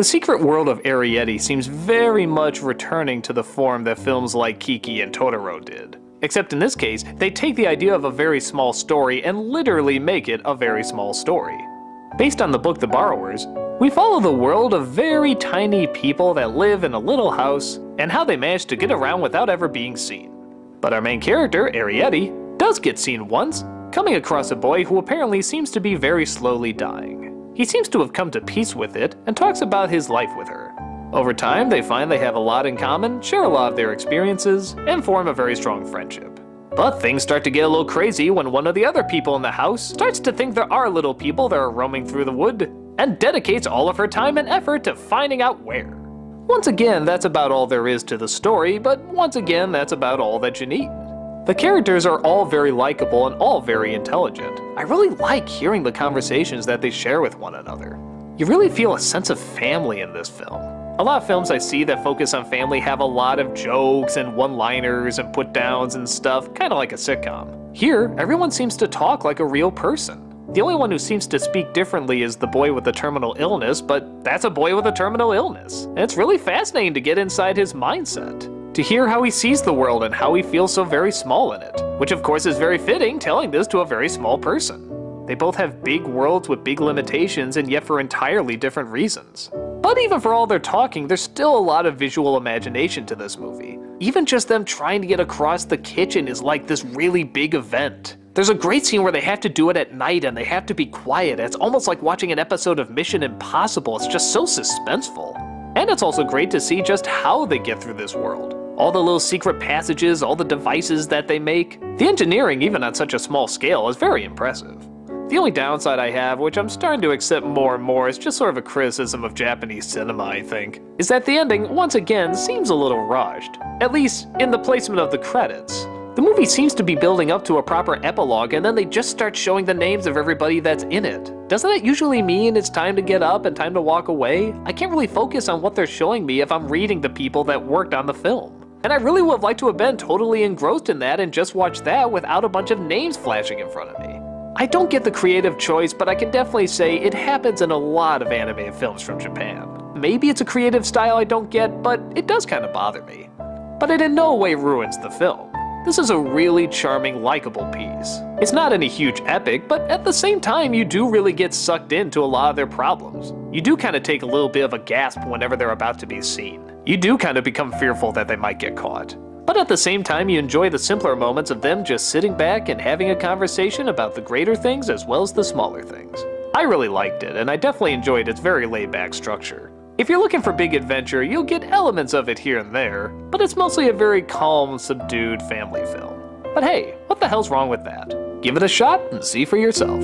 The secret world of Arrietty seems very much returning to the form that films like Kiki and Totoro did. Except in this case, they take the idea of a very small story and literally make it a very small story. Based on the book The Borrowers, we follow the world of very tiny people that live in a little house and how they manage to get around without ever being seen. But our main character, Arrietty, does get seen once, coming across a boy who apparently seems to be very slowly dying. He seems to have come to peace with it and talks about his life with her. Over time, they find they have a lot in common, share a lot of their experiences, and form a very strong friendship. But things start to get a little crazy when one of the other people in the house starts to think there are little people that are roaming through the wood, and dedicates all of her time and effort to finding out where. Once again, that's about all there is to the story, but once again, that's about all that you need. The characters are all very likable and all very intelligent. I really like hearing the conversations that they share with one another. You really feel a sense of family in this film. A lot of films I see that focus on family have a lot of jokes and one-liners and put-downs and stuff, kind of like a sitcom. Here, everyone seems to talk like a real person. The only one who seems to speak differently is the boy with the terminal illness, but that's a boy with a terminal illness. And it's really fascinating to get inside his mindset, to hear how he sees the world and how he feels so very small in it, which of course is very fitting, telling this to a very small person. They both have big worlds with big limitations and yet for entirely different reasons. But even for all their talking, there's still a lot of visual imagination to this movie. Even just them trying to get across the kitchen is like this really big event. There's a great scene where they have to do it at night and they have to be quiet. It's almost like watching an episode of Mission Impossible. It's just so suspenseful. And it's also great to see just how they get through this world. All the little secret passages, all the devices that they make. The engineering, even on such a small scale, is very impressive. The only downside I have, which I'm starting to accept more and more, is just sort of a criticism of Japanese cinema, I think, is that the ending, once again, seems a little rushed. At least, in the placement of the credits. The movie seems to be building up to a proper epilogue, and then they just start showing the names of everybody that's in it. Doesn't that usually mean it's time to get up and time to walk away? I can't really focus on what they're showing me if I'm reading the people that worked on the film. And I really would have liked to have been totally engrossed in that and just watched that without a bunch of names flashing in front of me. I don't get the creative choice, but I can definitely say it happens in a lot of anime films from Japan. Maybe it's a creative style I don't get, but it does kind of bother me. But it in no way ruins the film. This is a really charming, likable piece. It's not any huge epic, but at the same time you do really get sucked into a lot of their problems. You do kind of take a little bit of a gasp whenever they're about to be seen. You do kind of become fearful that they might get caught. But at the same time, you enjoy the simpler moments of them just sitting back and having a conversation about the greater things as well as the smaller things. I really liked it, and I definitely enjoyed its very laid-back structure. If you're looking for big adventure, you'll get elements of it here and there, but it's mostly a very calm, subdued family film. But hey, what the hell's wrong with that? Give it a shot and see for yourself.